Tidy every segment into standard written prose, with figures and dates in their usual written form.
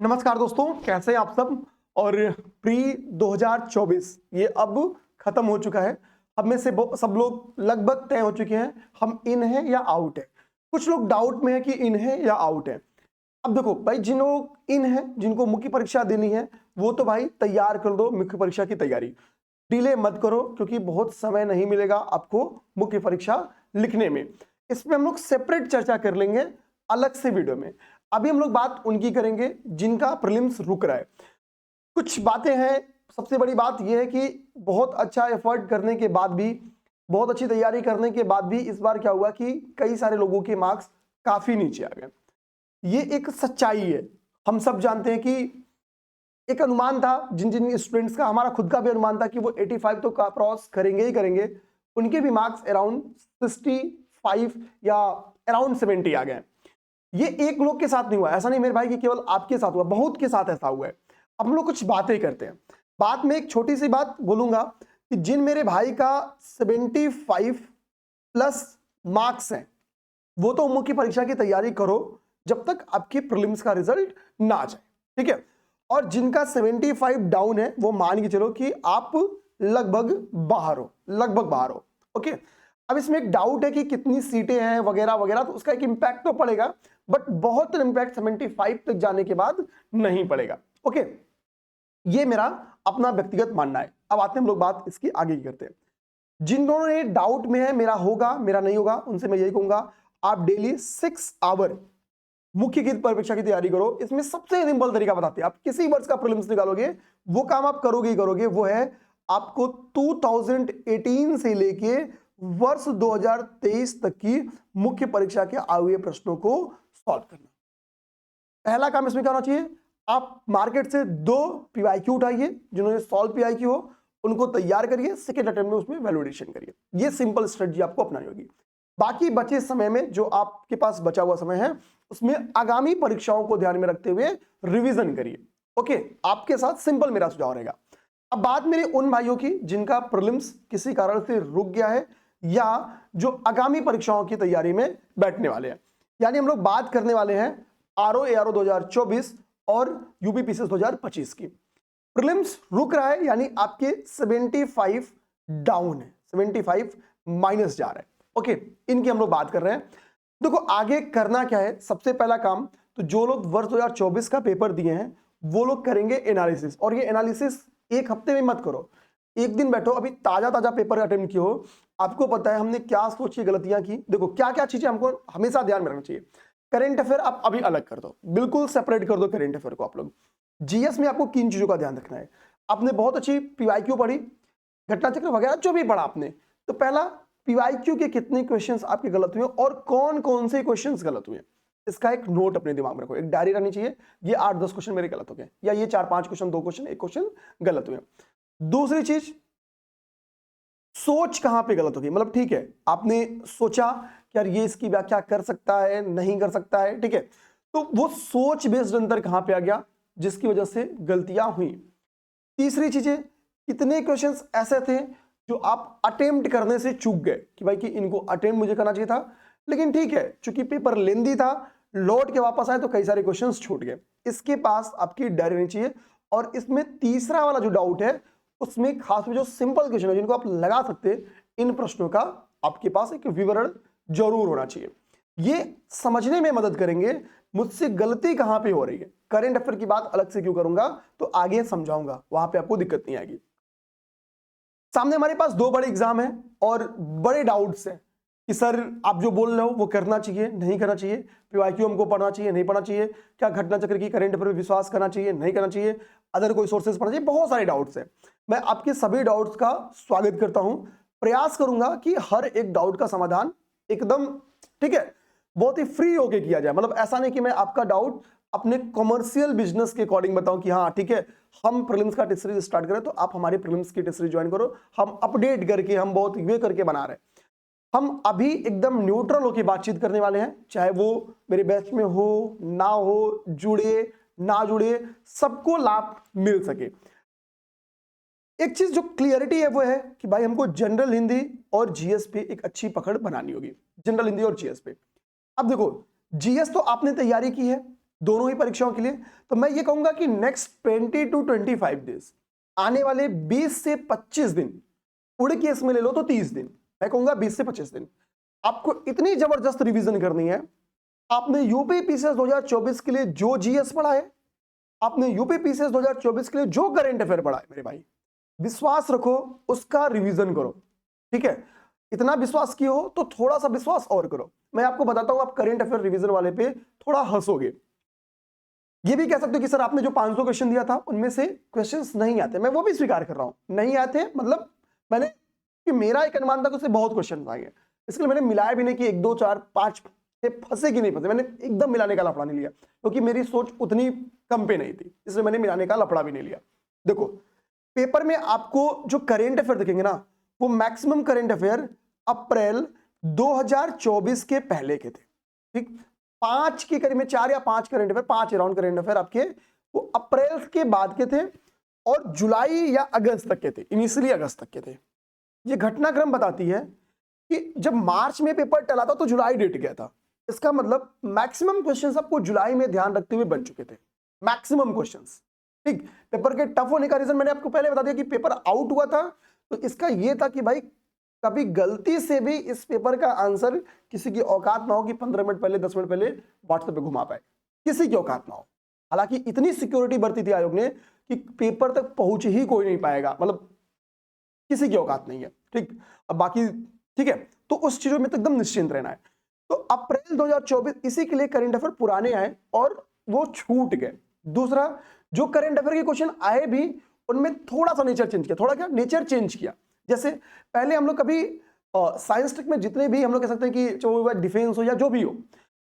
नमस्कार दोस्तों, कैसे हैं आप सब। और प्री 2024 ये अब खत्म हो चुका है। अब में से सब लोग लगभग तय हो चुके हैं हम इन है या आउट है। कुछ लोग डाउट में है कि इन है या आउट है। अब देखो भाई, जिन लोग इन है, जिनको मुख्य परीक्षा देनी है, वो तो भाई तैयार कर दो मुख्य परीक्षा की तैयारी। डिले मत करो, क्योंकि बहुत समय नहीं मिलेगा आपको मुख्य परीक्षा लिखने में। इसमें हम लोग सेपरेट चर्चा कर लेंगे अलग से वीडियो में। अभी हम लोग बात उनकी करेंगे जिनका प्रीलिम्स रुक रहा है। कुछ बातें हैं। सबसे बड़ी बात यह है कि बहुत अच्छा एफर्ट करने के बाद भी, बहुत अच्छी तैयारी करने के बाद भी इस बार क्या हुआ कि कई सारे लोगों के मार्क्स काफी नीचे आ गए। ये एक सच्चाई है। हम सब जानते हैं कि एक अनुमान था जिन जिन स्टूडेंट्स का, हमारा खुद का भी अनुमान था कि वो 85 तो क्रॉस करेंगे ही करेंगे। उनके भी मार्क्स अराउंड 65 या अराउंड 70 आ गए। ये एक लोग के साथ नहीं हुआ, ऐसा नहीं मेरे भाई कि केवल आपके साथ हुआ, बहुत के साथ ऐसा हुआ है। अब हम लोग कुछ बातें करते हैं। बात में एक छोटी सी बात बोलूंगा कि जिन मेरे भाई का 75 प्लस मार्क्स हैं, वो तो मुख्य परीक्षा की तैयारी करो जब तक आपके प्रीलिम्स का रिजल्ट ना आ जाए, ठीक है। और जिनका 75 डाउन है, वो मान के चलो कि आप लगभग बाहर हो, ओके। अब इसमें एक डाउट है कि कितनी सीटें हैं वगैरह वगैरह, तो उसका एक इंपैक्ट तो पड़ेगा, बट बहुत इंपैक्ट 75 तक जाने के बाद नहीं पड़ेगा, ओके। ये मेरा अपना व्यक्तिगत मानना है। अब आते हैं हम लोग बात इसकी आगे की करते हैं। जिन दोनों ने डाउट में है मेरा होगा मेरा नहीं होगा, उनसे मैं यही कहूंगा, आप डेली 6 आवर मुख्य की परीक्षा की तैयारी करो। इसमें सबसे सिंपल तरीका बताते हैं। आप किसी वर्ष का प्रीलिम्स निकालोगे, वो काम आप करोगे ही करोगे, वो है आपको 2018 से लेके वर्ष 2023 तक की मुख्य परीक्षा के आए हुए प्रश्नों को सॉल्व करना। पहला काम इसमें क्या होना चाहिए, आप मार्केट से 2 पीवाईक्यू उठाइए, जिन्होंने सॉल्व पीवाईक्यू हो उनको तैयार करिए, सेकेंड अटेम्प्ट में उसमें वैलिडेशन करिए। ये सिंपल स्ट्रेटजी आपको अपनानी होगी। बाकी बचे समय में जो आपके पास बचा हुआ समय है, उसमें आगामी परीक्षाओं को ध्यान में रखते हुए रिवीजन करिए, ओके। आपके साथ सिंपल मेरा सुझाव रहेगा। अब बात मेरी उन भाइयों की जिनका प्रीलिम्स किसी कारण से रुक गया है, या जो आगामी परीक्षाओं की तैयारी में बैठने वाले हैं। यानी हम लोग बात करने वाले हैं आरओ एआरओ 2024 और यूपीपीसीएस 2025 की। प्रीलिम्स रुक रहा है, यानी आपके 75 डाउन है, 75 माइनस जा रहा है, ओके। इनकी हम लोग बात कर रहे हैं। देखो आगे करना क्या है। सबसे पहला काम तो जो लोग वर्ष 2024 का पेपर दिए हैं वो लोग करेंगे एनालिसिस। और ये एनालिसिस एक हफ्ते में मत करो, एक दिन बैठो, अभी ताजा ताजा पेपर अटेम्प्ट किया हो, आपको पता है हमने क्या सोची गलतियां की। देखो क्या क्या चीजें हमको हमेशा ध्यान में रखना चाहिए। करंट अफेयर आप अभी अलग कर दो, बिल्कुल सेपरेट कर दो करंट अफेयर को। आप लोग जीएस में आपको किन चीजों का ध्यान रखना है। आपने बहुत अच्छी पीवाईक्यू पढ़ी, घटना चक्र वगैरह जो भी पढ़ा आपने, तो पहला पीवाईक्यू के कितने क्वेश्चंस आपके गलत हुए और कौन कौन से क्वेश्चंस गलत हुए, इसका एक नोट अपने दिमाग में रखो, एक डायरी रहनी चाहिए। ये 8-10 क्वेश्चन मेरे गलत हो गए, या ये 4-5 क्वेश्चन, 2 क्वेश्चन, 1 क्वेश्चन गलत हुए। दूसरी चीज, सोच कहां पे गलत होगी। मतलब ठीक है, आपने सोचा कि यार ये इसकी व्याख्या कर सकता है, नहीं कर सकता है, ठीक है, तो वो सोच बेस्ड अंतर कहां पे आ गया जिसकी वजह से गलतियां हुई। तीसरी चीजें, कितने क्वेश्चंस ऐसे थे जो आप अटेम्प्ट करने से चूक गए कि भाई कि इनको अटेम्प्ट मुझे करना चाहिए था, लेकिन ठीक है चूंकि पेपर लेंदी था, लौट के वापस आए तो कई सारे क्वेश्चंस छूट गए। इसके पास आपकी डायरी रहनी चाहिए। और इसमें तीसरा वाला जो डाउट है, उसमें खास में जो सिंपल क्वेश्चन है जिनको आप लगा सकते हैं, इन प्रश्नों का आपके पास एक विवरण जरूर होना चाहिए। ये समझने में मदद करेंगे मुझसे गलती कहां पे हो रही है। करंट अफेयर की बात अलग से क्यों करूंगा, तो आगे समझाऊंगा, वहां पे आपको दिक्कत नहीं आएगी। सामने हमारे पास 2 बड़े एग्जाम हैं और बड़े डाउट्स हैं कि सर आप जो बोल रहे हो वो करना चाहिए, नहीं करना चाहिए, पीवाईक्यू हमको पढ़ना चाहिए, नहीं पढ़ना चाहिए, क्या घटना चक्र की करंट अफेयर पर विश्वास करना चाहिए, नहीं करना चाहिए, अदर कोई सोर्सेज पढ़ना चाहिए। बहुत सारे डाउट्स हैं। मैं आपके सभी डाउट्स का स्वागत करता हूं, प्रयास करूंगा कि हर एक डाउट का समाधान एकदम, ठीक है, बहुत ही फ्री होके किया जाए। मतलब ऐसा नहीं कि मैं आपका डाउट अपने कमर्शियल बिजनेस के अकॉर्डिंग बताऊं कि हाँ ठीक है हम प्रीलिम्स का टेस्ट सीरीज स्टार्ट करें तो आप हमारे प्रीलिम्स की टेस्ट सीरीज ज्वाइन करो। हम अपडेट करके, हम बहुत ये करके बना रहे हैं। हम अभी एकदम न्यूट्रल होकर बातचीत करने वाले हैं, चाहे वो मेरे बैच में हो ना हो, जुड़े ना जुड़े, सबको लाभ मिल सके। एक चीज जो क्लियरिटी है वो है कि भाई हमको जनरल हिंदी और जीएस पे एक अच्छी पकड़ बनानी होगी, जनरल हिंदी और जीएस पे। अब देखो जीएस तो आपने तैयारी की है, दोनों ही परीक्षाओं के लिए। तो मैं ये कहूंगा कि नेक्स्ट 20 to 25 डेज, आने वाले 20 से 25 दिन उड़ के इसमें ले लो तो 30 दिन, मैं कहूंगा 20 से 25 दिन आपको इतनी जबरदस्त रिवीजन करनी है। आपने यूपी पीसीएस 2024 के लिए जो जीएस पढ़ा है, आपने यूपी पीसीएस 2024 के लिए जो करंट अफेयर पढ़ा है, मेरे भाई विश्वास रखो, उसका रिवीजन करो। ठीक है, इतना विश्वास किए हो तो थोड़ा सा विश्वास और करो। मैं आपको बताता हूं, आप करंट अफेयर रिवीजन वाले पे थोड़ा हंसोगे। ये भी कह सकते हो कि सर आपने जो 500 क्वेश्चन दिया था उनमें से क्वेश्चंस नहीं आते, मैं वो भी स्वीकार कर रहा हूं, नहीं आते मतलब मैंने कि मेरा एक अनुमान था कि उससे बहुत क्वेश्चन आएंगे, इसलिए मैंने मिलाया भी नहीं कि 1 2 4 5 से फंसे कि नहीं फंसे, मैंने एकदम मिलाने का लफड़ा नहीं लिया क्योंकि मेरी सोच उतनी कम पे नहीं थी, इसलिए मैंने मिलाने का लफड़ा भी नहीं लिया। देखो पेपर में आपको जो करेंट अफेयर दिखेंगे ना, वो मैक्सिमम करेंट अफेयर अप्रैल 2024 के पहले के थे। ठीक, 5 के करीब में 4 या 5 current affair, 5 around current affair आपके वो अप्रैल के बाद के थे और जुलाई या अगस्त तक के थे, इनिशियली अगस्त तक के थे। ये घटनाक्रम बताती है कि जब मार्च में पेपर टला था तो जुलाई डेट गया था, इसका मतलब मैक्सिमम क्वेश्चंस आपको जुलाई में ध्यान रखते हुए बन चुके थे, मैक्सिमम क्वेश्चंस। ठीक, पेपर के टफ होने का रीजन मैंने आपको पहले बता दिया कि पेपर आउट हुआ था, तो इसका यह था कि भाई कभी गलती से भी इस पेपर का आंसर किसी की औकात ना हो कि 15 मिनट पहले 10 मिनट पहले व्हाट्सएप पे घुमा पाए, किसी की औकात ना हो। हालांकि इतनी सिक्योरिटी बरती थी आयोग ने कि पेपर तक पहुंच ही कोई नहीं पाएगा, मतलब किसी की औकात नहीं है। ठीक, अब बाकी ठीक है, तो उस चीजों में तो एकदम निश्चिंत रहना है। तो अप्रैल 2024 इसी के लिए करंट अफेयर पुराने आए और वो छूट गए। दूसरा, जो करंट अफेयर के क्वेश्चन आए भी उनमें थोड़ा सा नेचर चेंज किया, थोड़ा क्या नेचर चेंज किया। जैसे पहले हम लोग कभी साइंस टेक में जितने भी हम लोग कह सकते हैं कि चाहे डिफेंस हो या जो भी हो,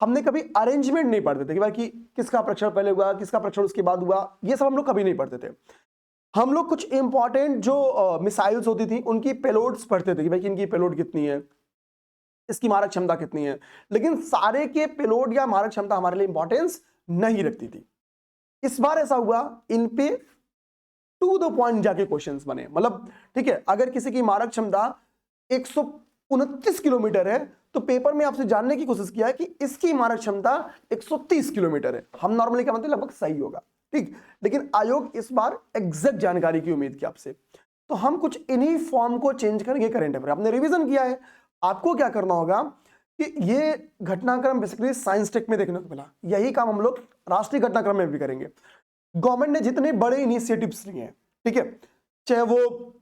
हमने कभी अरेंजमेंट नहीं पढ़ते थे कि भाई कि किसका परीक्षण पहले हुआ, किसका परीक्षण उसके बाद हुआ, ये सब हम लोग कभी नहीं पढ़ते थे। हम लोग कुछ इंपॉर्टेंट जो मिसाइल्स होती थी उनकी पेलोड्स पढ़ते थे कि भाई इनकी पेलोड कितनी है, इसकी मारक क्षमता कितनी है, लेकिन सारे के पेलोड या मारक क्षमता हमारे लिए इंपॉर्टेंस नहीं रखती थी। इस बार ऐसा हुआ, इन पे टू द पॉइंट जाके क्वेश्चंस बने, मतलब ठीक है, अगर किसी की मारक क्षमता 129 किलोमीटर है तो पेपर में आपसे जानने की कोशिश किया है कि इसकी मारक क्षमता 130 किलोमीटर है। हम नॉर्मली क्या मानते हैं, लगभग सही होगा। ठीक, लेकिन आयोग इस बार एग्जैक्ट जानकारी की उम्मीद की आपसे, तो हम कुछ इन्हीं फॉर्म को चेंज करेंगे करंट अफेयर। आपने रिवीजन किया है, आपको क्या करना होगा कि ये घटनाक्रम बेसिकली साइंस टेक में देखने को मिला, यही काम हम लोग राष्ट्रीय घटनाक्रम में भी करेंगे। गवर्नमेंट ने जितने बड़े इनिशिएटिव्स लिए हैं, ठीक है, चाहे वो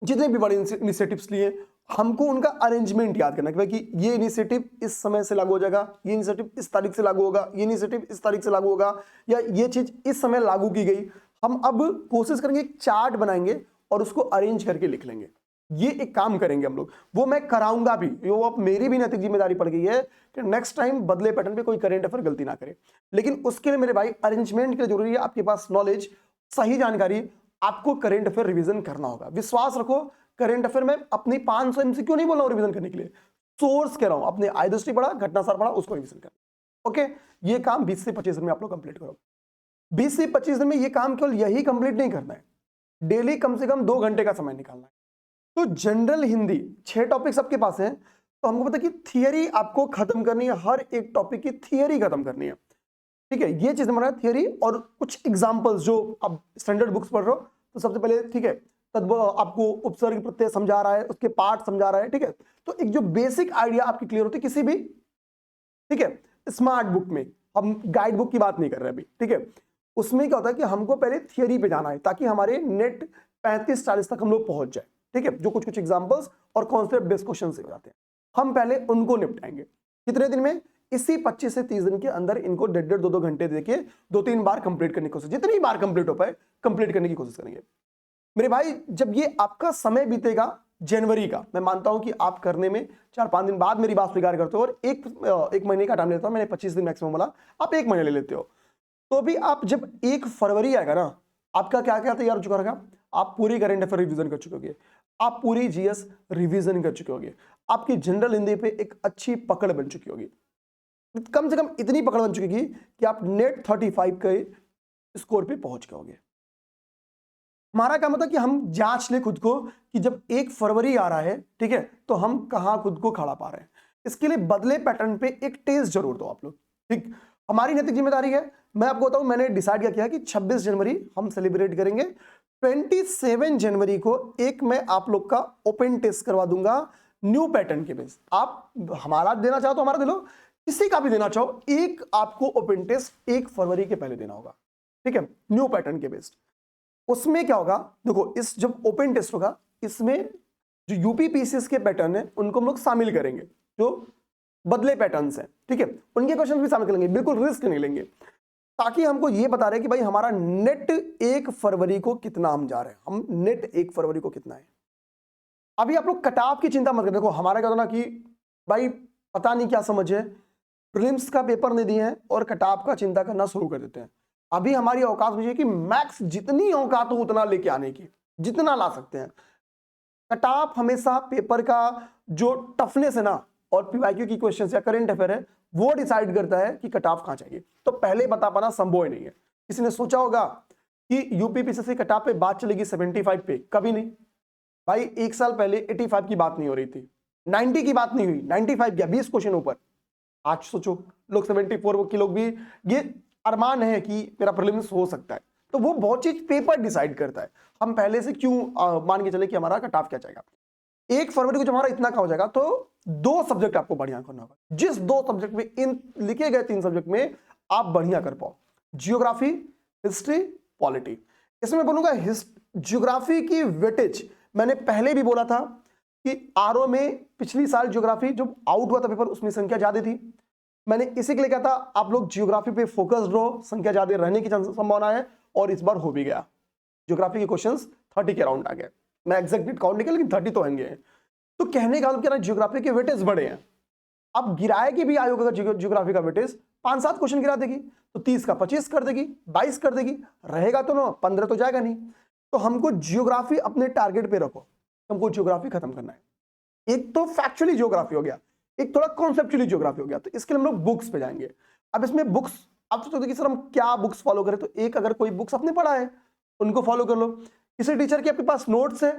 जितने भी बड़े इनिशिएटिव्स लिए, हमको उनका अरेंजमेंट याद करना कि भाई कि ये इनिशिएटिव इस समय से लागू हो जाएगा, ये इनिशिएटिव इस तारीख से लागू होगा, ये इनिशिएटिव इस तारीख से लागू होगा, या ये चीज इस समय लागू की गई। हम अब कोशिश करेंगे एक चार्ट बनाएंगे और उसको अरेंज करके लिख लेंगे, ये एक काम करेंगे हम लोग, वो मैं कराऊंगा भी। वो अब मेरी भी नैतिक जिम्मेदारी पड़ गई है कि नेक्स्ट टाइम बदले पैटर्न पे कोई करंट अफेयर गलती ना करे। लेकिन उसके लिए मेरे भाई अरेंजमेंट के लिए जरूरी है आपके पास नॉलेज, सही जानकारी, आपको करंट अफेयर रिवीजन करना होगा। विश्वास रखो, करंट अफेयर में अपनी 500 एमसीक्यू नहीं बोल रहा हूं रिवीजन करने के लिए, सोर्स कह रहा हूं, अपने आई दृष्टि पढ़ा, घटनासार पढ़ा, उसको रिवीजन करना। ओके, ये काम 20 से 25 दिन में आप लोग कंप्लीट करो। 20 से 25 दिन में ये काम केवल यही कंप्लीट नहीं करना है, डेली कम से कम 2 घंटे का समय निकालना है। तो जनरल हिंदी 6 टॉपिक्स आपके पास हैं, तो हमको पता है कि थियरी आपको खत्म करनी है, हर एक टॉपिक की थियरी खत्म करनी है। ठीक है, ये चीज हमारा थियरी और कुछ एग्जांपल्स जो आप स्टैंडर्ड बुक्स पढ़ रहे हो, तो सबसे पहले ठीक है तब आपको उपसर्ग प्रत्यय समझा रहा है, उसके पार्ट समझा रहा है। ठीक है, तो एक जो बेसिक आइडिया आपकी क्लियर होती है किसी भी, ठीक है, स्मार्ट बुक में, हम गाइड बुक की बात नहीं कर रहे अभी। ठीक है, उसमें क्या होता है कि हमको पहले थियरी पे जाना है ताकि हमारे नेट 35-40 तक हम लोग पहुंच जाए। ठीक है, जो कुछ कुछ एग्जांपल्स और कॉन्सेप्ट बेस्ड क्वेश्चन से हो जाते हैं, हम पहले उनको निपटाएंगे। कितने दिन में? इसी 25 से 30 दिन के अंदर इनको 1.5 2 घंटे देके 2-3 बार कंप्लीट करने की कोशिश, जितनी बार कंप्लीट हो पाए कंप्लीट करने की कोशिश करेंगे। मेरे भाई जब ये आपका समय बीतेगा जनवरी का, मैं मानता हूं कि आप करने में 4-5 दिन बाद मेरी बात स्वीकार करते हो और एक महीने का टाइम लेता हूं, मैंने 25 दिन मैक्सिमम बोला, आप 1 महीने ले लेते हो, तो भी आप जब 1 फरवरी आएगा ना, आपका क्या क्या तैयार हो चुका रहेगा? आप पूरी करंट अफेयर रिवीजन कर चुके होगे, आप पूरी जीएस रिवीजन कर चुके होगे, आपकी जनरल हिंदी पे एक अच्छी पकड़ बन चुकी होगी, कम से कम इतनी पकड़ बन चुकी कि आप नेट 35 के स्कोर पे पहुंच गए होगे। हमारा क्या मतलब कि हम जांच ले खुद को कि जब 1 फरवरी आ रहा है, ठीक है, तो हम कहां खुद को खड़ा पा रहे हैं। इसके लिए बदले पैटर्न पे एक टेस्ट जरूर दो आप लोग। ठीक, हमारी नैतिक जिम्मेदारी है। मैं आपको बताऊं, मैंने डिसाइड क्या किया कि 26 जनवरी हम सेलिब्रेट करेंगे। 27 जनवरी को एक मैं आप लोग का ओपन टेस्ट करवा दूंगा न्यू पैटर्न के बेस। आप हमारा देना चाहो तो हमारा दे लो, किसी का भी देना चाहो, एक आपको ओपन टेस्ट 1 फरवरी के पहले देना होगा, ठीक है, न्यू पैटर्न के बेस्ड। उसमें क्या होगा, देखो इस जब ओपन टेस्ट होगा इसमें जो यूपी पीसीएस के पैटर्न है उनको हम लोग शामिल करेंगे, जो बदले पैटर्न्स हैं, ठीक है, उनके क्वेश्चन भी शामिल करेंगे, बिल्कुल रिस्क नहीं लेंगे, ताकि हमको ये बता रहे कि भाई हमारा नेट 1 फरवरी को कितना हम जा रहे हैं, हम नेट 1 फरवरी को कितना है। अभी आप लोग कट ऑफ की चिंता मत करें। देखो हमारा क्या होता ना कि भाई पता नहीं क्या समझ है, प्रीलिम्स का पेपर नहीं दिए हैं और कट ऑफ का चिंता करना शुरू कर देते हैं। अभी हमारी औकात मुझे कि मैक्स जितनी औकात हो उतना लेके आने की, जितना ला सकते हैं। कट ऑफ हमेशा पेपर का जो टफनेस है ना और पीवाईक्यू की क्वेश्चंस या करंट अफेयर है वो डिसाइड करता है कि कट ऑफ कहां चाहिए। तो पहले बता पाना संभव नहीं है। किसी ने सोचा होगा कि यूपी पीसीएस कट ऑफ पे बात चलेगी 75 पे, कभी नहीं भाई। एक साल पहले 85 की बात नहीं हो रही थी, 90 की बात नहीं हुई, 95 गया, 20 क्वेश्चन ऊपर। आज सोचो लोग 74 के लोग भी, ये अरमान है कि मेरा प्रीलिम्स हो सकता है। तो वो बहुत चीज पेपर डिसाइड करता है। हम पहले से क्यों मान के चले कि हमारा कट ऑफ क्या जाएगा। 1 फरवरी को जब हमारा इतना का हो जाएगा तो 2 सब्जेक्ट आपको बढ़िया करना होगा। जिस 2 सब्जेक्ट में, इन लिखे गए 3 सब्जेक्ट में आप बढ़िया कर पाओ, जियोग्राफी, हिस्ट्री, पॉलिटी। इसमें बोलूंगा जियोग्राफी की वेटेज, मैंने पहले भी बोला था कि आरओ में पिछली साल जियोग्राफी जब आउट हुआ था पेपर उसमें संख्या ज्यादा थी। मैंने इसी के लिए कहा था आप लोग जियोग्राफी पे फोकस्ड रहो, संख्या ज्यादा रहने की संभावना है, और इस बार हो भी गया। जियोग्राफी के क्वेश्चंस 30 के अराउंड आ गए। मैं एग्जैक्ट काउंट नहीं किया लेकिन 30 तो होंगे। तो कहने का मतलब क्या, जियोग्राफी के वेटेज बड़े हैं। अब गिराएगी भी आयोग अगर जियोग्राफी का वेटेज 5-7 क्वेश्चन गिरा देगी तो 30 का 25 कर देगी, 22 कर देगी, रहेगा तो ना 15 तो जाएगा नहीं। तो हमको जियोग्राफी अपने टारगेट पे रखो, हमको जियोग्राफी खत्म करना है। एक तो फैक्चुअली जियोग्राफी हो गया, एक थोड़ा कॉन्सेप्चुअली जियोग्राफी हो गया। तो इसके लिए हम लोग बुक्स पे जाएंगे। अब इसमें बुक्स आप सोचते कि सर हम क्या बुक्स फॉलो करें, तो एक अगर कोई बुक्स आपने पढ़ा है उनको फॉलो कर लो, किसी टीचर के आपके पास नोट्स है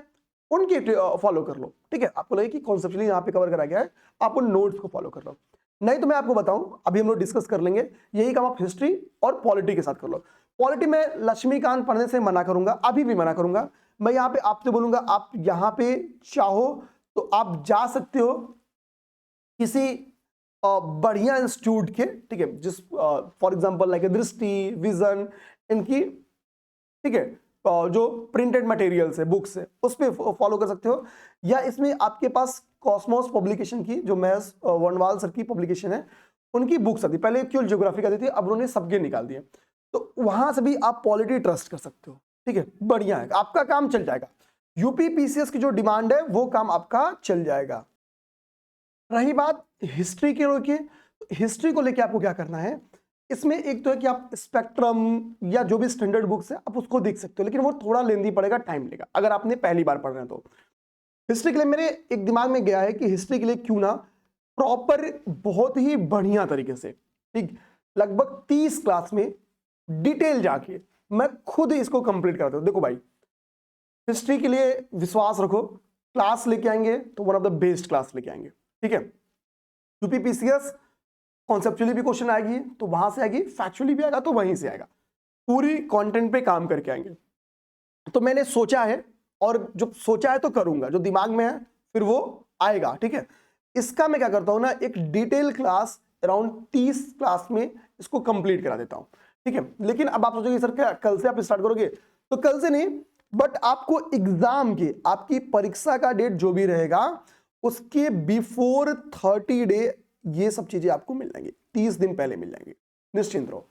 उनकी फॉलो कर लो, ठीक है। आपको लगे कि कॉन्सेप्चुअली यहाँ पे कवर करा गया है, आप उन नोट्स को फॉलो कर लो। नहीं तो मैं आपको बताऊं, अभी हम लोग डिस्कस कर लेंगे, यही काम आप हिस्ट्री और पॉलिटी के साथ कर लो। पॉलिटी में लक्ष्मीकांत पढ़ने से मना करूंगा, अभी भी मना करूंगा। मैं यहाँ पे आपसे बोलूंगा आप यहाँ पे चाहो तो आप जा सकते हो किसी बढ़िया इंस्टीट्यूट के, ठीक है, जिस फॉर एग्जांपल लाइक दृष्टि, विजन, इनकी, ठीक है, जो प्रिंटेड मटेरियल्स है, बुक्स है, उस पे फॉलो कर सकते हो। या इसमें आपके पास कॉस्मोस पब्लिकेशन की, जो महस वर्णवाल सर की पब्लिकेशन है, उनकी बुक्स आती, पहले क्यों ज्योग्राफी का दी थी, अब उन्होंने सबके निकाल दिए। तो वहां से भी आप पॉलिटी ट्रस्ट कर सकते हो, ठीक है, बढ़िया है, आपका काम चल जाएगा। यूपी पीसीएस की जो डिमांड है वो काम आपका चल जाएगा। रही बात हिस्ट्री के लेके, हिस्ट्री को लेके आपको क्या करना है, इसमें एक तो है कि आप स्पेक्ट्रम या जो भी स्टैंडर्ड बुक्स है आप उसको देख सकते हो, लेकिन वो थोड़ा लेंदी पड़ेगा, टाइम लेगा अगर आपने पहली बार पढ़ रहे हैं तो। हिस्ट्री के लिए मेरे एक दिमाग में गया है कि हिस्ट्री के लिए क्यों ना प्रॉपर बहुत ही बढ़िया तरीके से, ठीक, लगभग 30 क्लास में डिटेल जाके मैं खुद इसको कंप्लीट करता हूं। देखो भाई, हिस्ट्री के लिए विश्वास रखो, क्लास लेके आएंगे तो one of the best class लेके आएंगे, ठीक है। यूपी पीसीएस कॉन्सेप्चुअली भी क्वेश्चन आएगी तो वहां से आएगी, फैक्चुअली भी आएगा तो वहीं से आएगा, पूरी कंटेंट पे काम करके आएंगे। तो मैंने सोचा है, और जो सोचा है तो करूंगा, जो दिमाग में है फिर वो आएगा, ठीक है। इसका मैं क्या करता हूं ना, एक डिटेल क्लास अराउंड 30 क्लास में इसको कंप्लीट करा देता हूं, ठीक है। लेकिन अब आप सोचोगे सर क्या कल से आप स्टार्ट करोगे, तो कल से नहीं, बट आपको एग्जाम के, आपकी परीक्षा का डेट जो भी रहेगा उसके बिफोर 30 डे ये सब चीजें आपको मिल जाएंगी, 30 दिन पहले मिल जाएंगी, निश्चिंत रहो,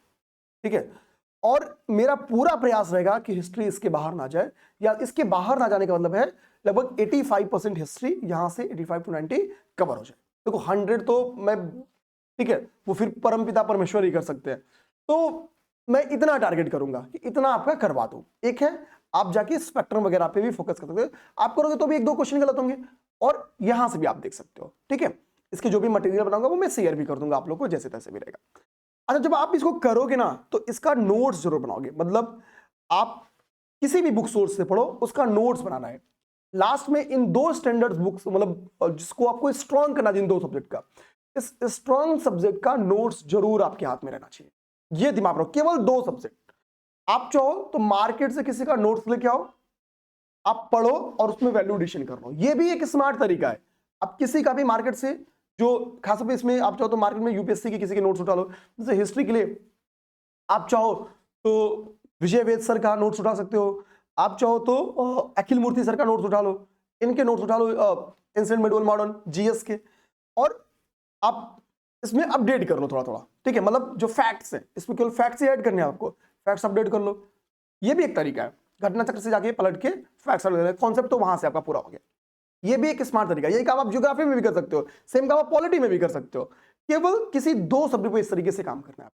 ठीक है। और मेरा पूरा प्रयास रहेगा कि हिस्ट्री इसके बाहर ना जाए, या इसके बाहर ना जाने का मतलब है लगभग 85% हिस्ट्री यहां से 85 to 90 कवर हो जाए। देखो 100 तो मैं, ठीक है, वो फिर परमपिता परमेश्वर ही कर सकते हैं। तो मैं इतना टारगेट करूंगा कि इतना आपका करवा दूं। एक है आप जाके स्पेक्ट्रम वगैरह पे भी फोकस कर सकते हो, आप करोगे तो भी 1-2 क्वेश्चन गलत होंगे, और यहां से भी आप देख सकते हो, ठीक है। इसके जो भी मटेरियल बनाऊंगा वो मैं शेयर भी कर दूंगा आप लोग को, जैसे तैसे भी रहेगा। अच्छा, जब आप इसको करोगे ना तो इसका नोट्स जरूर बनाओगे, मतलब आप किसी भी बुक सोर्स से पढ़ो, उसका नोट्स बनाना है। लास्ट में इन 2 स्टैंडर्ड बुक्स, मतलब जिसको आपको स्ट्रॉन्ग करना है इन 2 सब्जेक्ट का, इस स्ट्रॉन्ग सब्जेक्ट का नोट्स जरूर आपके हाथ में रहना चाहिए। ये दिमाग रखो, केवल 2 सब्जेक्ट। आप चाहो तो मार्केट से किसी का नोट्स लेके आओ, आप पढ़ो और उसमें वैल्यू एडिशन कर लो। ये भी एक स्मार्ट तरीका है। आप किसी का भी मार्केट से, जो खासतौर पे इसमें आप चाहो तो मार्केट में यूपीएससी के किसी के नोट्स उठा लो। जैसे हिस्ट्री के लिए आप चाहो तो विजय वेद सर का नोट्स उठा सकते हो, आप चाहो तो अखिल मूर्ति सर का नोट्स उठा लो, इनके नोट्स उठा लो, एंशिएंट मिडिवल मॉडर्न जीएस के, और आप इसमें अपडेट कर लो थोड़ा थोड़ा। ठीक है, मतलब जो फैक्ट्स हैं इसमें केवल फैक्ट्स ही ऐड करने हैं आपको, फैक्ट्स अपडेट कर लो। ये भी एक तरीका है, घटना चक्र से जाके पलट के फैक्ट्स अपडेट, कॉन्सेप्ट तो वहां से आपका पूरा हो गया। ये भी एक स्मार्ट तरीका है। यही काम आप ज्योग्राफी में भी कर सकते हो, सेम काम आप पॉलिटी में भी कर सकते हो। केवल किसी 2 सब्जेक्ट पे इस तरीके से काम करना है।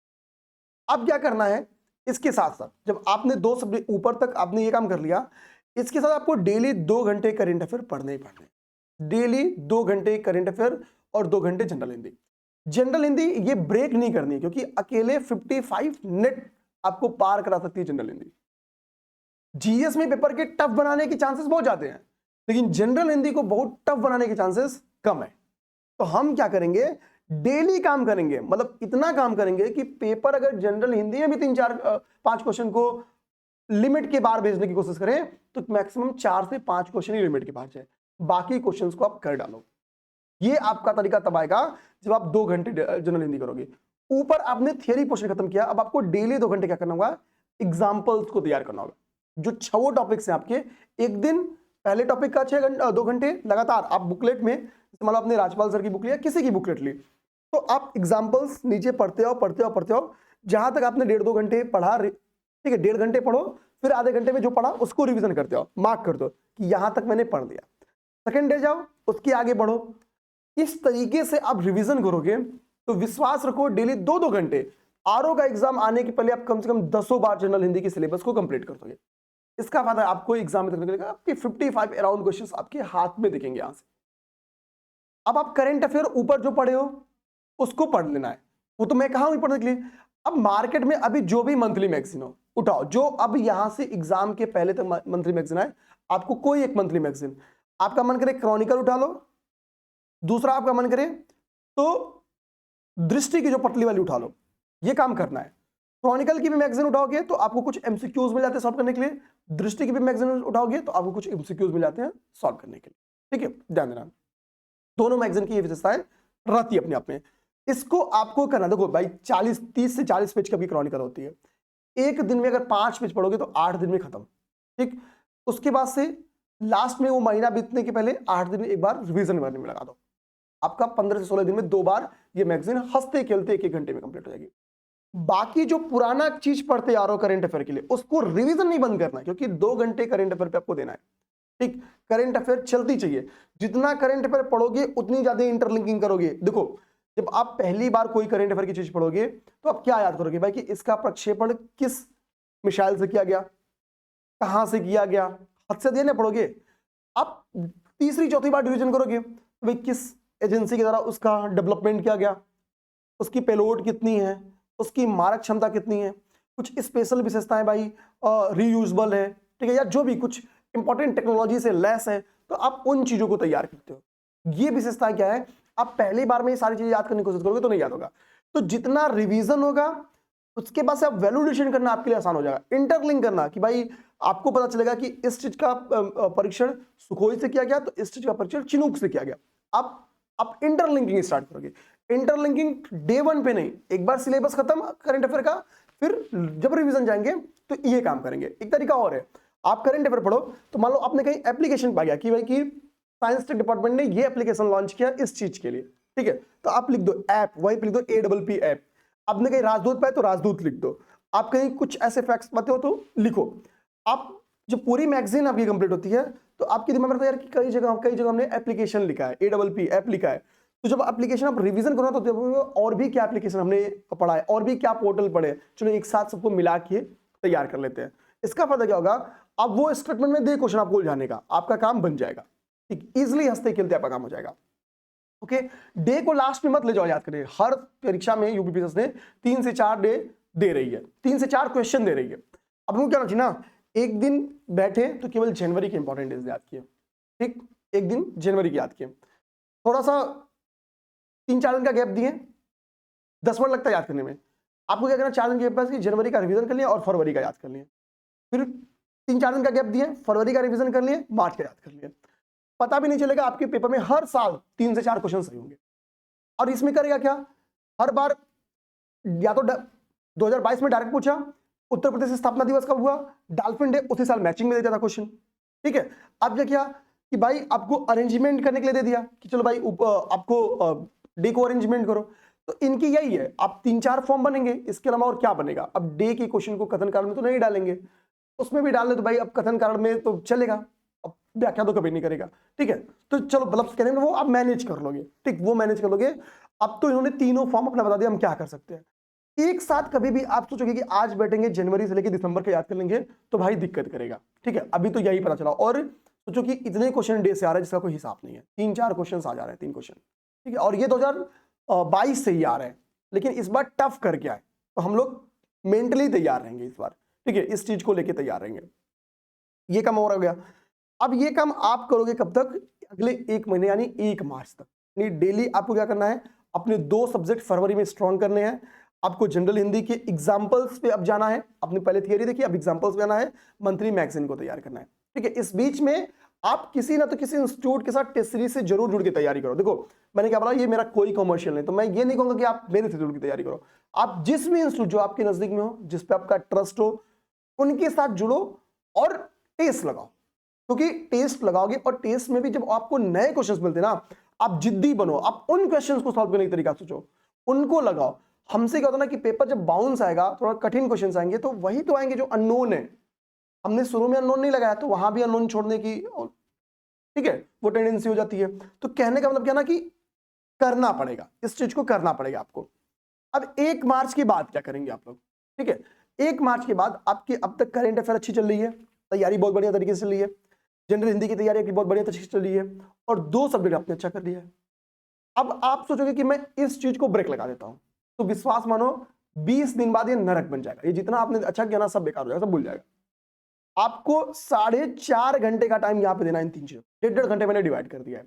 अब क्या करना है, इसके साथ साथ जब आपने 2 सब्जेक्ट ऊपर तक आपने ये काम कर लिया, इसके साथ आपको डेली 2 घंटे करंट अफेयर पढ़ने ही पढ़ने। डेली 2 घंटे करंट अफेयर और 2 घंटे जनरल हिंदी। जनरल हिंदी ये ब्रेक नहीं करनी है, क्योंकि अकेले 55 नेट आपको पार करा सकती है जनरल हिंदी। जीएस में पेपर के टफ बनाने के चांसेस बहुत ज्यादा हैं, लेकिन जनरल हिंदी को बहुत टफ बनाने के चांसेस कम है। तो हम क्या करेंगे, डेली काम करेंगे, मतलब इतना काम करेंगे कि पेपर अगर जनरल हिंदी में भी 3-4-5 क्वेश्चन को लिमिट के बाहर भेजने की कोशिश करें, तो मैक्सिमम 4 से 5 क्वेश्चन ही लिमिट के बाहर जाए, बाकी क्वेश्चंस को आप कर डालो। ये आपका तरीका तब आएगा जब आप 2 घंटे जनरल हिंदी करोगे। ऊपर आपने थियरी पोर्शन खत्म किया, अब आपको डेली 2 घंटे क्या करना होगा, एग्जाम्पल्स को तैयार करना होगा। जो 6 टॉपिक्स हैं आपके, एक दिन पहले टॉपिक का 2 घंटे लगातार आप बुकलेट में, मतलब आपने राजपाल सर की बुक लिया, किसी की बुकलेट ली, तो आप एग्जाम्पल्स नीचे पढ़ते हो पढ़ते हो पढ़ते हो, जहां तक आपने 1.5-2 घंटे पढ़ा, ठीक है, 1.5 घंटे पढ़ो, फिर आधे घंटे में जो पढ़ा उसको रिवीजन करते हो, मार्क कर दो कि यहां तक मैंने पढ़ लिया। सेकेंड डे जाओ, उसके आगे बढ़ो। इस तरीके से आप रिवीजन करोगे तो विश्वास रखो डेली 2-2 घंटे, आरओ का एग्जाम आने के पहले आप कम से कम 10 बार जनरल हिंदी के सिलेबस को कंप्लीट कर दोगे। इसका फायदा आपको एग्जाम में देखने को मिलेगा, आपके 55 अराउंड क्वेश्चंस आपके हाथ में दिखेंगे यहां से। अब आप करंट अफेयर ऊपर जो पढ़े हो उसको पढ़ लेना है, वो तो मैं कहा हूं पढ़ने के लिए। अब मार्केट में अभी जो भी मंथली मैगजीन हो उठाओ, जो अब यहां से एग्जाम के पहले तक मंथली मैगजीन है, आपको कोई एक मंथली मैगजीन, आपका मन करे क्रॉनिकल उठा लो, दूसरा आपका मन करे तो दृष्टि की जो पतली वाली उठा लो, ये काम करना है। क्रॉनिकल की भी मैगजीन उठाओगे तो आपको कुछ एमसीक्यूज मिल जाते हैं सॉल्व करने के लिए, दृष्टि की भी मैगजीन उठाओगे तो आपको कुछ एमसीक्यूज मिल जाते हैं सॉल्व करने के लिए। ठीक है, ध्यान देना, दोनों मैगजीन की ये विशेषताएं रहती है अपने आप में। इसको आपको करना, देखो भाई 30 से 40 पेज की क्रॉनिकल होती है, एक दिन में अगर 5 पेज पढ़ोगे तो 8 दिन में खत्म। ठीक, उसके बाद से लास्ट में वो महीना बीतने के पहले 8 दिन में एक बार रिवीजन करने में लगा दो, आपका 15 से 16 दिन में 2 बार ये मैगजीन हंसते खेलते 1-1 घंटे में कंप्लीट हो जाएगी। बाकी जो पुराना चीज पढ़ते आ रहे हो करंट अफेयर के लिए, उसको रिवीजन नहीं बंद करना, क्योंकि 2 घंटे करंट अफेयर पे आपको देना है। ठीक, करंट अफेयर चलती चाहिए, जितना करंट अफेयर पढ़ोगे उतनी ज्यादा इंटरलिंकिंग करोगे। देखो, जब आप पहली बार कोई करंट अफेयर की चीज पढ़ोगे तो आप क्या याद करोगे भाई, कि इसका प्रक्षेपण किस मिसाइल से किया गया, कहां से किया गया, हद से देने पढ़ोगे। आप तीसरी चौथी बार डिवीजन करोगे, भाई किस एजेंसी के द्वारा उसका डेवलपमेंट किया गया, उसकी पेलोड कितनी है, उसकी मारक क्षमता कितनी है, कुछ स्पेशल विशेषताएं भाई, रीयूजेबल है, ठीक है, या जो भी कुछ इंपॉर्टेंट टेक्नोलॉजी से लेस है, तो आप उन चीजों को तैयार करते हो। ये विशेषताएं क्या है, आप पहली बार में ये सारी चीजें याद करने की कोशिश करोगे तो नहीं याद होगा। तो जितना रिवीजन होगा उसके बाद से आप वैल्यू एडिशन करना आपके लिए आसान हो जाएगा। इंटरलिंक करना कि भाई आपको पता चलेगा कि इस चीज का परीक्षण सुखोई से किया गया तो इस चीज का परीक्षण चिनूक से किया गया। आप इंटरलिंकिंग स्टार्ट करोगे। इंटरलिंकिंग डे 1 पे नहीं, एक बार सिलेबस खत्म करंट अफेयर का, फिर जब रिवीजन जाएंगे तो ये काम करेंगे। एक तरीका और है, आप करंट अफेयर पढ़ो तो मान लो आपने कहीं एप्लीकेशन पा गया कि भाई कि साइंस टेक डिपार्टमेंट ने ये एप्लीकेशन लॉन्च किया इस चीज के लिए, ठीक है, तो आप लिख दो ऐप, वहीं पे लिख दो APP ऐप। आपने कहीं राजदूत पाए तो राजदूत लिख दो, आप कहीं कुछ ऐसे फैक्ट्स पाते हो तो लिखो। आप जो पूरी मैगजीन आपकी कंप्लीट होती है तो आपके दिमाग में रहता है यार कि कई जगह हमने एप्लीकेशन लिखा है, APP ऐप लिखा है, तो जब एप्लीकेशन आप रिवीजन करो तो और भी क्या एप्लीकेशन हमने पढ़ा है, और भी क्या पोर्टल पढ़े, चलो एक साथ सबको मिला के तैयार कर लेते हैं। इसका फायदा क्या होगा, अब वो स्टेटमेंट में दे क्वेश्चन आपको उलझाने का, आपका काम बन जाएगा, ठीक, इजिली हंसते खेलते आपका काम हो जाएगा। ओके, डे को लास्ट में मत ले जाओ याद करें। हर परीक्षा में यूपीपीएससी ने 3 से 4 डे दे रही है, 3 से 4 क्वेश्चन दे रही है। अब हमको क्या चाहिए ना, एक दिन बैठे तो केवल जनवरी के इंपॉर्टेंट डेज याद किए, ठीक, एक दिन जनवरी की याद किए, थोड़ा सा 3-4 दिन का गैप दिए, 10 मिनट लगता है याद करने में। आपको क्या करना, 4 दिन के गैप पास जनवरी का रिवीजन कर लिया और फरवरी का याद कर लिया, फिर 3-4 दिन का गैप दिए, फरवरी का रिवीजन कर लिए, मार्च का याद कर लिया। पता भी नहीं चलेगा, आपके पेपर में हर साल 3 से 4 क्वेश्चन सही होंगे। और इसमें करेगा क्या, हर बार या तो 2022 में डायरेक्ट पूछा, उत्तर प्रदेश स्थापना दिवस कब हुआ, डॉल्फिन डे, उसी साल मैचिंग में दे दिया था क्वेश्चन। ठीक है, अब क्या किया कि भाई आपको अरेंजमेंट करने के लिए दे दिया कि चलो भाई आपको डे को अरेंजमेंट करो। तो इनकी यही है, आप 3-4 फॉर्म बनेंगे, इसके अलावा और क्या बनेगा। अब डे के क्वेश्चन को कथन कारण में तो नहीं डालेंगे, उसमें भी डाल दे तो भाई अब कथन कारण में तो चलेगा, अब व्याख्या तो कभी नहीं करेगा। ठीक है, तो चलो मतलब कहते हैं वो आप मैनेज कर लोगे, ठीक, वो मैनेज कर लोगे। अब तो इन्होंने तीनों फॉर्म अपना बता दिया हम क्या कर सकते हैं। एक साथ कभी भी आप सोचोगे कि आज बैठेंगे जनवरी से लेकर दिसंबर का याद कर लेंगे तो भाई दिक्कत करेगा। ठीक है, अभी तो यही पता चला। और सोचो कि इतने क्वेश्चन डे से आ रहा है जिसका कोई हिसाब नहीं है, 3-4 क्वेश्चन आ जा रहे हैं, 3 क्वेश्चन। ठीक है, और ये 2022 से ही आ रहे हैं, लेकिन इस बार टफ करके आए तो हम लोग मेंटली तैयार रहेंगे इस बार। ठीक है, इस चीज को लेके तैयार रहेंगे। ये काम और हो गया। अब ये काम आप करोगे कब तक, अगले 1 महीने यानी 1 मार्च तक। यानी डेली आपको क्या करना है, अपने 2 सब्जेक्ट फरवरी में स्ट्रॉन्ग करने हैं। आपको जनरल हिंदी के एग्जाम्पल्स पे अब जाना है, अपनी पहले थियरी देखी, अब एग्जाम्पल्स पे जाना है, मंथली मैगजीन को तैयार करना है। ठीक है, इस बीच में आप किसी ना तो किसी इंस्टीट्यूट के साथ टेस्ट सीरीज से जरूर जुड़ के तैयारी करो। देखो मैंने क्या बोला, ये मेरा कोई कमर्शियल नहीं, तो मैं ये नहीं कहूंगा कि आप मेरे से जुड़ के तैयारी करो। आप जिस भी इंस्टीट्यूट जो आपके नजदीक में हो, जिस पे आपका ट्रस्ट हो, उनके साथ जुड़ो और टेस्ट लगाओ। क्योंकि टेस्ट लगाओगे और टेस्ट में भी जब आपको नए क्वेश्चंस मिलते हैं ना, आप जिद्दी बनो, आप उन क्वेश्चंस को सॉल्व करने का तरीका सोचो, उनको लगाओ। हमसे क्या होता है ना कि पेपर जब बाउंस आएगा, थोड़ा कठिन क्वेश्चंस आएंगे, तो वही तो आएंगे जो अननोन है। हमने शुरू में अननोन नहीं लगाया तो वहां भी अननोन छोड़ने की, ठीक है, वो टेंडेंसी हो जाती है। तो कहने का मतलब क्या ना कि करना पड़ेगा, इस चीज को करना पड़ेगा आपको। अब 1 मार्च के बाद क्या करेंगे आप लोग, ठीक है, 1 मार्च के बाद आपकी अब तक करेंट अफेयर अच्छी चल रही है, तैयारी बहुत बढ़िया तरीके से चल रही है, जनरल हिंदी की तैयारी आपकी बहुत बढ़िया तरीके से चल रही है, और 2 सब्जेक्ट आपने अच्छा कर लिया है। अब आप सोचोगे कि मैं इस चीज को ब्रेक लगा देता हूं, तो विश्वास मानो 20 दिन बाद ये नरक बन जाएगा। ये जितना आपने अच्छा किया ना सब बेकार हो जाएगा, सब भूल जाएगा। आपको 4.5 घंटे का टाइम यहां पे देना है इन 3 चीजों, 1.5 घंटे मैंने डिवाइड कर दिया है।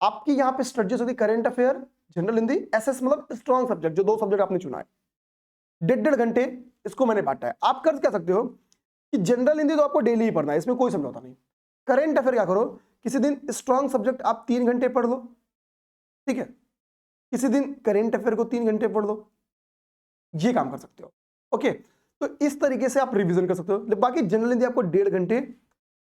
आपकी यहां पे स्ट्रेटजीज होती है current affair, general Hindi, SS मतलब स्ट्रॉन्ग सब्जेक्ट, जो 2 सब्जेक्ट आपने चुना है, 1.5 घंटे इसको मैंने बांटा है। आप कर क्या सकते हो कि जनरल हिंदी तो आपको डेली ही पढ़ना है, इसमें कोई समझौता नहीं। करेंट अफेयर क्या करो, किसी दिन स्ट्रॉन्ग सब्जेक्ट आप 3 घंटे पढ़ लो, ठीक है, किसी दिन करेंट अफेयर को 3 घंटे पढ़ लो, ये काम कर सकते हो। ओके, तो इस तरीके से आप रिवीजन कर सकते हो। बाकी जनरल हिंदी आपको 1.5 घंटे,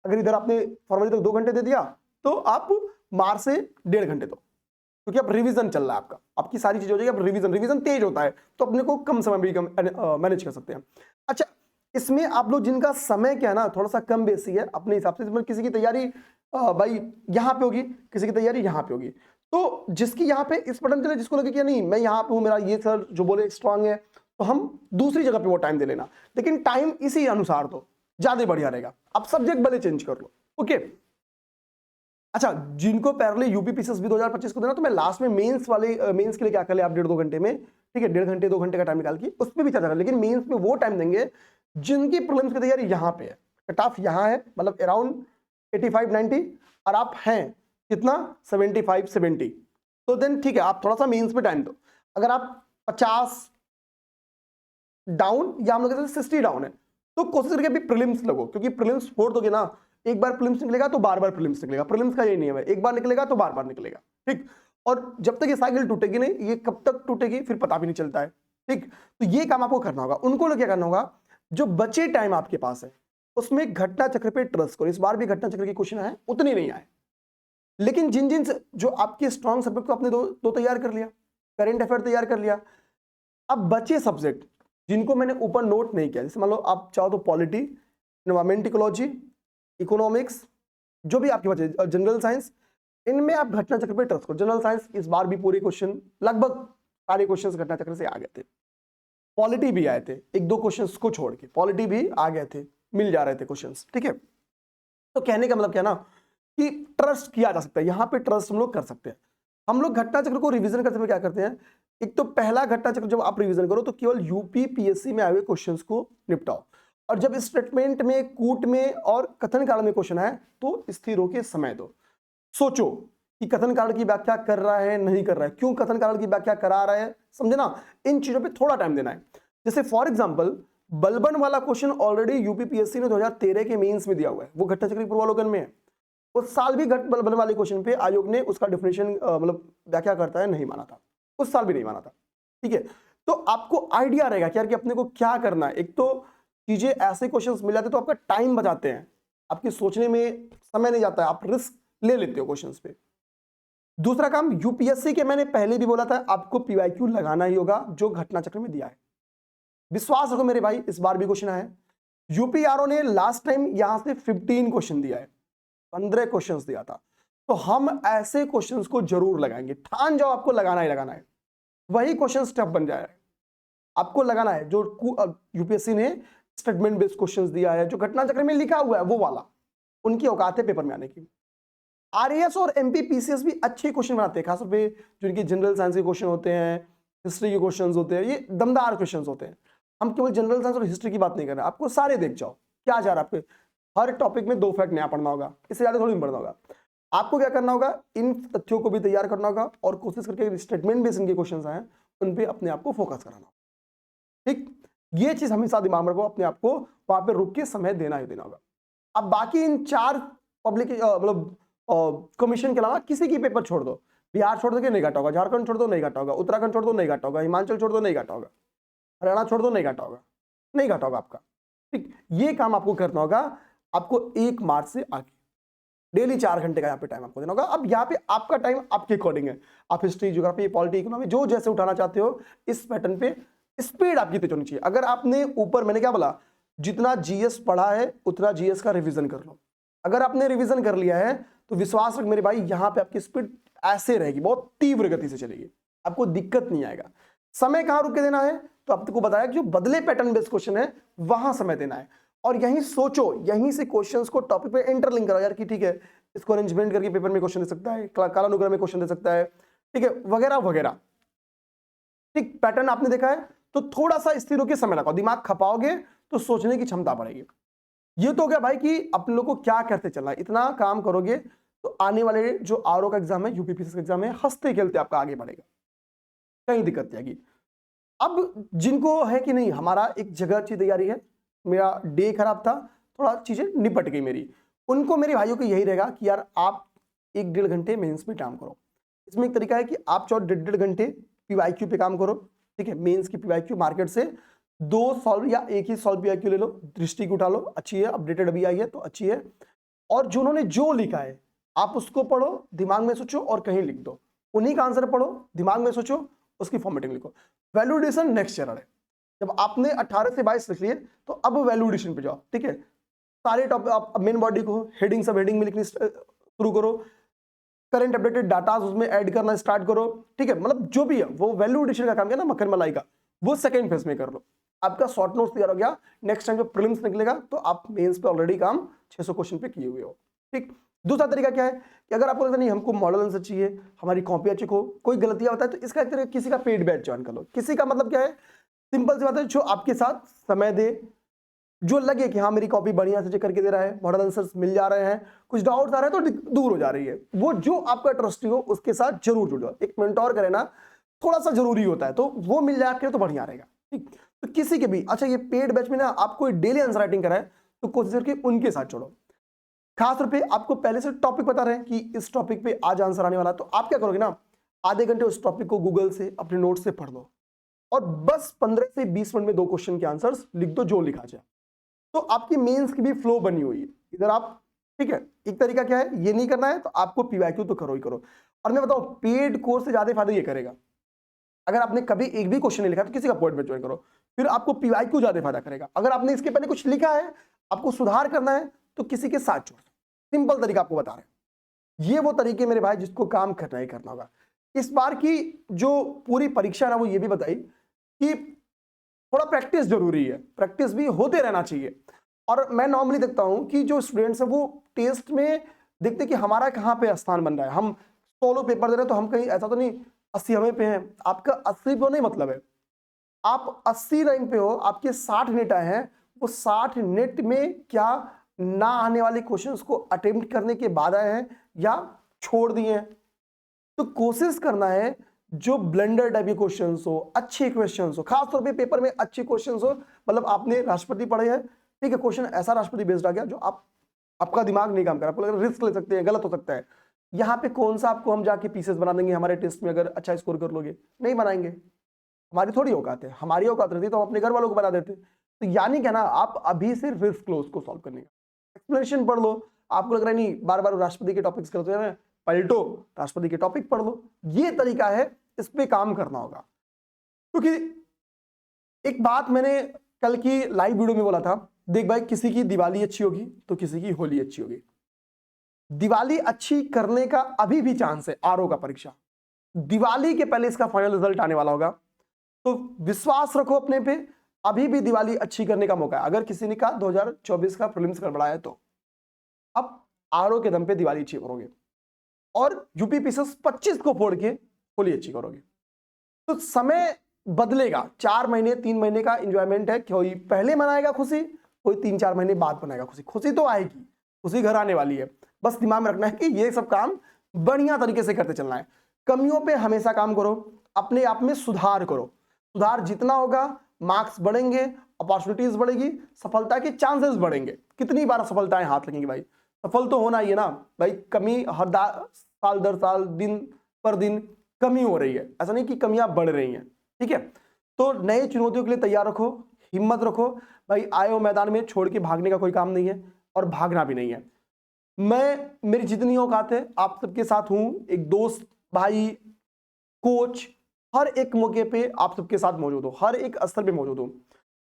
अगर इधर आपने फरवरी तक 2 घंटे दे दिया तो आप मार्च से 1.5 घंटे दो, क्योंकि अब रिवीजन चल रहा है आपका, आपकी सारी चीजें हो जाएगी। अब रिवीजन तेज होता है तो अपने को कम समय में मैनेज कर सकते हैं। अच्छा, इसमें आप लोग जिनका समय क्या है ना थोड़ा सा कम बेसी है अपने हिसाब से, मतलब किसी की तैयारी भाई यहाँ पे होगी, किसी की तैयारी यहाँ पे होगी, तो जिसकी यहाँ पे इस पटन चले, जिसको लगे कि नहीं मैं यहाँ पे हूँ, मेरा ये सर जो बोले स्ट्रांग है, तो हम दूसरी जगह पे वो टाइम दे लेना, लेकिन टाइम इसी अनुसार दो, ज्यादा बढ़िया रहेगा। अब सब्जेक्ट भले चेंज कर लो। ओके, अच्छा, जिनको पैरेलल यूपी पीसीएस भी 2025 को देना, तो मैं लास्ट में मेंस के लिए क्या कर ले आप 1.5-2 घंटे में, ठीक है, 1.5 घंटे 2 घंटे का टाइम निकाल के उस पर भी चर्चा कर, लेकिन मेंस में वो टाइम देंगे जिनकी प्रीलिम्स की तैयारी यहाँ पे है, कट ऑफ यहाँ है, मतलब अराउंड 85-90, और आप हैं कितना 75-70, तो देन ठीक है, आप थोड़ा सा मेंस पे टाइम दो। अगर आप 50 डाउन या हम लोग कहते हैं 60 डाउन है, तो कोशिश करके अभी प्रीलिम्स लगो, क्योंकि प्रीलिम्स फोड़ दोगे ना, एक बार प्रीलिम्स निकलेगा तो बार बार प्रीलिम्स निकलेगा। प्रीलिम्स का यही नियम है, एक बार निकलेगा तो बार बार निकलेगा, ठीक। और जब तक ये साइकिल टूटेगी नहीं, ये कब तक टूटेगी फिर पता भी नहीं चलता है, ठीक। तो ये काम आपको करना होगा। उनको क्या करना होगा, जो बचे टाइम आपके पास है उसमें घटना चक्र पे ट्रस्ट करो। इस बार भी घटना चक्र के क्वेश्चन आए, उतने नहीं आए, लेकिन जिन जिन जो आपके स्ट्रॉन्ग सब्जेक्ट को आपने दो तैयार कर लिया, करेंट अफेयर तैयार कर लिया, अब बचे सब्जेक्ट जिनको मैंने ऊपर नोट नहीं किया, जैसे मान लो आप चाहो तो पॉलिटी, एनवायरमेंट इकोलॉजी, इकोनॉमिक्स, जो भी आपके बचे, जनरल साइंस, इनमें आप घटना चक्र पे ट्रस्ट करो। जनरल साइंस इस बार भी पूरे क्वेश्चन, लगभग सारे क्वेश्चंस घटना चक्र से आ गए थे। पॉलिटी भी आए थे, 1-2 क्वेश्चंस को छोड़ के पॉलिटी भी आ गए थे, मिल जा रहे थे क्वेश्चंस, ठीक है। तो कहने का मतलब क्या ना कि ट्रस्ट किया जा सकता है, यहां पे ट्रस्ट हम लोग कर सकते हैं। हम लोग घटना चक्र को रिवीजन करते हुए क्या करते हैं, एक तो पहला घटना चक्र जब आप रिवीजन करो तो केवल यूपी पीएससी में आए हुए क्वेश्चंस को निपटाओ, और जब स्टेटमेंट में, कूट में और कथन काल में क्वेश्चन आए तो स्थिर होकर समय दो, सोचो कि कथन कारण की व्याख्या कर रहा है नहीं कर रहा है, क्यों कथन कारण की व्याख्या करा रहा है, समझे ना। इन चीजों पे थोड़ा टाइम देना है। जैसे फॉर एग्जांपल बलबन वाला क्वेश्चन ऑलरेडी यूपीपीएससी ने 2013 के मेंस में दिया हुआ है, वो घटना चक्र पूर्वावलोकन में है। उस साल भी बलबन वाले क्वेश्चन पे आयोग ने उसका डिफिनेशन मतलब व्याख्या करता है नहीं माना था, उस साल भी नहीं माना था। ठीक है, तो आपको आइडिया रहेगा कि यार कि अपने को क्या करना है। एक तो चीजें ऐसे क्वेश्चंस मिल जाते तो आपका टाइम बचाते हैं, आपके सोचने में समय नहीं जाता है, आप रिस्क ले लेते हो क्वेश्चंस पे। दूसरा काम, यूपीएससी के मैंने पहले भी बोला था आपको पीवाईक्यू लगाना ही होगा जो घटना चक्र में दिया है। विश्वास रखो मेरे भाई, इस बार भी क्वेश्चन आया है। यूपीआरओ ने लास्ट टाइम यहां से 15 क्वेश्चन दिया है, 15 क्वेश्चंस दिया था, तो हम ऐसे क्वेश्चंस को जरूर लगाएंगे। ठान जाओ आपको लगाना ही लगाना है, वही क्वेश्चन स्टेप बन जाए, आपको लगाना है। जो यूपीएससी ने स्टेटमेंट बेस्ड क्वेश्चंस दिया है, जो घटना चक्र में लिखा हुआ है वो वाला, उनकी औकात है पेपर में आने की। आरएएस और एमपी पीसीएस भी अच्छे क्वेश्चन बनाते हैं, खासतौर पे जो इनके जनरल साइंस के क्वेश्चन होते हैं, हिस्ट्री के क्वेश्चंस होते हैं, ये दमदार क्वेश्चंस होते हैं। हम केवल जनरल साइंस और हिस्ट्री की बात नहीं कर रहे, आपको सारे देख जाओ क्या जा रहा है। आपके हर टॉपिक में 2 फैक्ट नया पढ़ना होगा, इससे ज्यादा थोड़ी पढ़ना होगा। आपको क्या करना होगा, इन तथ्यों को भी तैयार करना होगा और कोशिश करके स्टेटमेंट बेस्ड इनके क्वेश्चन आए उन पे अपने आप को फोकस कराना होगा। ठीक, ये चीज हमेशा दिमाग में रखो, अपने आप को वहां पे रुक के समय देना ही देना होगा। अब बाकी इन 4 पब्लिक मतलब कमीशन के अलावा किसी की पेपर छोड़ दो, बिहार छोड़ दो कि नहीं घाटा होगा, झारखंड छोड़ दो नहीं घाटा होगा, उत्तराखंड छोड़ दो नहीं घाटा होगा, हिमाचल छोड़ दो नहीं घाटा होगा, हरियाणा छोड़ दो नहीं घाटा होगा, नहीं घाटा होगा आपका। ठीक, ये काम आपको करना होगा। आपको 1 मार्च से आगे डेली 4 घंटे का यहाँ पे टाइम आपको देना होगा। अब यहाँ पे आपका टाइम आपके अकॉर्डिंग है, आप हिस्ट्री, ज्योग्राफी, पॉलिटी, इकोनॉमी जो जैसे उठाना चाहते हो, इस पैटर्न पे स्पीड आपकी तेज होनी चाहिए। अगर आपने ऊपर मैंने क्या बोला, जितना जीएस पढ़ा है उतना जीएस का रिवीजन कर लो। अगर आपने रिवीजन कर लिया है तो विश्वास रख मेरे भाई, यहां पे आपकी स्पीड ऐसे रहेगी, बहुत तीव्र गति से चलेगी, आपको दिक्कत नहीं आएगा। समय कहां रुक के देना है, तो आपको बताया कि जो बदले पैटर्न बेस्ड क्वेश्चन है वहां समय देना है, और यहीं सोचो, यहीं से क्वेश्चंस को टॉपिक पे इंटरलिंक करो यार कि ठीक है इसको अरेंजमेंट करके पेपर में क्वेश्चन दे सकता है, कालानुक्रम में क्वेश्चन दे सकता है, ठीक है, वगैरह वगैरह। ठीक, पैटर्न आपने देखा है, तो थोड़ा सा स्थिर होकर समय लगाओ, दिमाग खपाओगे तो सोचने की क्षमता बढ़ेगी। ये तो क्या भाई कि अपने लोग को क्या करते चलना है, इतना काम करोगे तो आने वाले जो आरओ का एग्जाम है, यूपीपीएससी का एग्जाम है, हंसते खेलते आपका आगे बढ़ेगा, कहीं दिक्कत नहीं आएगी। अब जिनको है कि नहीं हमारा एक जगह अच्छी तैयारी है, मेरा डे खराब था, थोड़ा चीजें निपट गई मेरी, उनको मेरे भाइयों को यही रहेगा कि यार आप 1-1.5 घंटे मेंस में काम करो। इसमें एक तरीका है कि आप 1.5 घंटे पीवाईक्यू पे काम करो। ठीक है, मेंस की पीवाईक्यू मार्केट से 2 सॉल्व या एक ही सॉल्व पीवाईक्यू ले लो, दृष्टि की उठा लो, अच्छी है, अपडेटेड अभी आई है तो अच्छी है। और जो उन्होंने जो लिखा है आप उसको पढ़ो, दिमाग में सोचो और कहीं लिख दो, उन्हीं का आंसर पढ़ो, दिमाग में सोचो, उसकी फॉर्मेटिंग लिखो। वैल्यू एडिशन नेक्स्ट चरण है, जब आपने 18 से 22 लिख लिए तो अब वैल्यू एडिशन पे जाओ। ठीक है, सारे टॉपिक आप मेन बॉडी को हेडिंग सब हेडिंग में लिखनी शुरू करो, करंट अपडेटेड डाटा उसमें ऐड करना स्टार्ट करो। ठीक है, मतलब जो भी है वो वैल्यू एडिशन का काम किया ना मक्खन मलाई का, वो सेकंड फेज में कर लो। आपका शॉर्ट नोट्स तैयार हो गया, नेक्स्ट टाइम जब प्रीलिम्स निकलेगा तो आप मेंस पे ऑलरेडी काम 600 क्वेश्चन पे किए हुए हो। ठीक, दूसरा तरीका क्या है कि अगर आपको लगता नहीं हमको मॉडल आंसर चाहिए, हमारी कॉपियां चेक हो, कोई गलतियां होता है तो इसका एक तरह किसी का पेड बैच ज्वाइन कर लो। किसी का मतलब क्या है, सिंपल सी बात है, जो आपके साथ समय दे, जो लगे कि हाँ मेरी कॉपी बढ़िया से चेक करके दे रहा है, मॉडल आंसर्स मिल जा रहे हैं, कुछ डाउट्स आ रहे हैं तो दूर हो जा रही है, वो जो आपका ट्रस्टी हो उसके साथ जरूर जुड़ जाओ। एक मेंटोर करे ना थोड़ा सा जरूरी होता है, तो वो मिल जाए तो बढ़िया रहेगा। ठीक, तो किसी के भी अच्छा ये पेड बैच में ना आपको डेली आंसर राइटिंग कराए तो कोशिश करके उनके साथ जोड़ो। खासतौर पे आपको पहले से टॉपिक बता रहे हैं कि इस टॉपिक पे आज आंसर आने वाला है, तो आप क्या करोगे ना, आधे घंटे उस टॉपिक को गूगल से अपने नोट से पढ़ लो और बस 15 से 20 मिनट में 2 क्वेश्चन के आंसर्स लिख दो जो लिखा जाए, तो आपकी मेंस की भी फ्लो बनी हुई है इधर आप। ठीक है, एक तरीका क्या है, ये नहीं करना है तो आपको पीवाईक्यू तो करो ही करो। और मैं बताऊं पेड कोर्स से ज्यादा फायदा ये करेगा, अगर आपने कभी एक भी क्वेश्चन नहीं लिखा तो किसी का पॉइंट में ज्वाइन करो, फिर आपको पीवाईक्यू ज्यादा फायदा करेगा। अगर आपने इसके पहले कुछ लिखा है, आपको सुधार करना है तो किसी के साथ जोड़, सिंपल तरीका आपको बता रहे हैं। ये वो तरीके मेरे भाई जिसको काम करना ही करना होगा। इस बार की जो पूरी परीक्षा ना वो ये भी बताई कि थोड़ा प्रैक्टिस जरूरी है, प्रैक्टिस भी होते रहना चाहिए। और मैं नॉर्मली देखता हूं कि जो स्टूडेंट्स हैं वो टेस्ट में देखते कि हमारा कहां पे स्थान बन रहा है, हम 16 पेपर दे रहे हैं तो हम कहीं ऐसा तो नहीं 80 पे हैं। आपका 80 पे नहीं मतलब है, आप 80 रैंक पे हो, आपके 60 नेट आए हैं, वो 60 नेट में क्या ना आने वाले क्वेश्चंस को अटेम्प्ट करने के बाद आए हैं या छोड़ दिए हैं, तो कोशिश करना है जो ब्लेंडर टाइप के क्वेश्चंस हो, अच्छे क्वेश्चंस हो, खासतौर पे पेपर में अच्छे क्वेश्चंस हो। मतलब आपने राष्ट्रपति पढ़े हैं, ठीक है, क्वेश्चन ऐसा राष्ट्रपति बेस्ड आ गया जो आपका दिमाग नहीं काम कर रहा, आपको लग रहा है रिस्क ले सकते हैं, गलत हो सकता है, यहाँ पे कौन सा आपको हम जाके पीसेस बना देंगे हमारे टेस्ट में अगर अच्छा स्कोर कर लोगे, नहीं बनाएंगे। हमारी थोड़ी औकात है, हमारी औकात रहती तो हम अपने घर वालों को बना देते। तो यानी क्या ना, आप अभी से रिस्क लो उसको सॉल्व करने का, एक्सप्लेनेशन पढ़ लो। आपको लग रहा है नहीं बार बार राष्ट्रपति के टॉपिक्स करते हैं, पलटो राष्ट्रपति के टॉपिक पढ़ लो। ये तरीका है, इस पे काम करना होगा। क्योंकि एक बात मैंने कल की लाइव वीडियो में बोला था, देख भाई किसी की दिवाली अच्छी होगी तो किसी की होली अच्छी होगी। दिवाली अच्छी करने का अभी भी चांस है, आरओ का परीक्षा दिवाली के पहले इसका फाइनल रिजल्ट आने वाला होगा, तो विश्वास रखो अपने पे, अभी भी दिवाली अच्छी करने का मौका है। अगर किसी ने कहा 2024 का प्रीलिम्स गड़बड़ा है तो अब आरओ के दम पे दिवाली अच्छी करोगे और यूपी पीसीएस 25 को फोड़ के होली अच्छी करोगे। तो समय बदलेगा, 4 महीने 3 महीने का एंजॉयमेंट है, कोई पहले मनाएगा खुशी, कोई 3-4 महीने बाद मनाएगा खुशी। खुशी तो आएगी, खुशी घर आने वाली है, बस दिमाग में रखना है कि ये सब काम बढ़िया तरीके से करते चलना है। कमियों पे हमेशा काम करो, अपने आप में सुधार करो, सुधार जितना होगा मार्क्स बढ़ेंगे, अपॉर्चुनिटीज बढ़ेगी, सफलता के चांसेस बढ़ेंगे। कितनी बार सफलताएं हाथ लगेंगी भाई, सफल तो होना ही है ना भाई। कमी हर साल दर साल दिन पर दिन कमी हो रही है, ऐसा नहीं कि कमियां बढ़ रही हैं, ठीक है। तो नई चुनौतियों के लिए तैयार रखो, हिम्मत रखो भाई। आए हो मैदान में, छोड़ के भागने का कोई काम नहीं है और भागना भी नहीं है। मेरी जितनी औकात है आप सबके साथ हूं, एक दोस्त, भाई, कोच, हर एक मौके पे आप सबके साथ मौजूद हो, हर एक स्तर पे मौजूद हो।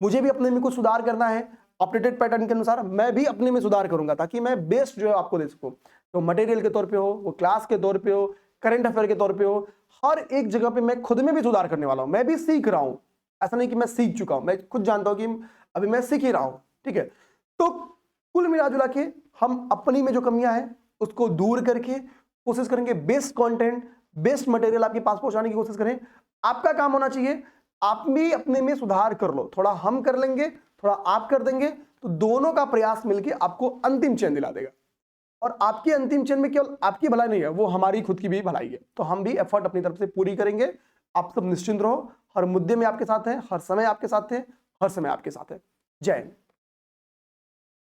मुझे भी अपने में कुछ सुधार करना है, अपडेटेड पैटर्न के अनुसार मैं भी अपने में सुधार करूंगा ताकि मैं बेस्ट जो है आपको दे सकूं। तो मटेरियल के तौर पे हो, वो क्लास के तौर पे हो, करंट अफेयर के तौर पे हो, हर एक जगह पे मैं खुद में भी सुधार करने वाला हूं। मैं भी सीख रहा हूं, ऐसा नहीं कि मैं सीख चुका हूं, मैं खुद जानता हूं कि अभी मैं सीख ही रहा हूं, ठीक है। तो कुल मिला जुला के हम अपनी में जो कमियां हैं उसको दूर करके कोशिश करेंगे बेस्ट कंटेंट, बेस्ट मटेरियल आपके पास पहुंचाने की कोशिश करें। आपका काम होना चाहिए आप भी अपने में सुधार कर लो, थोड़ा हम कर लेंगे, थोड़ा आप कर देंगे, तो दोनों का प्रयास मिलकर आपको अंतिम चयन दिला देगा। और आपके अंतिम चयन में केवल आपकी भलाई नहीं है, वो हमारी खुद की भी भलाई है। तो हम भी एफर्ट अपनी तरफ से पूरी करेंगे। आप सब निश्चिंत रहो, हर मुद्दे में आपके साथ हैं, हर समय आपके साथ हैं, हर समय आपके साथ है। जय हिंद।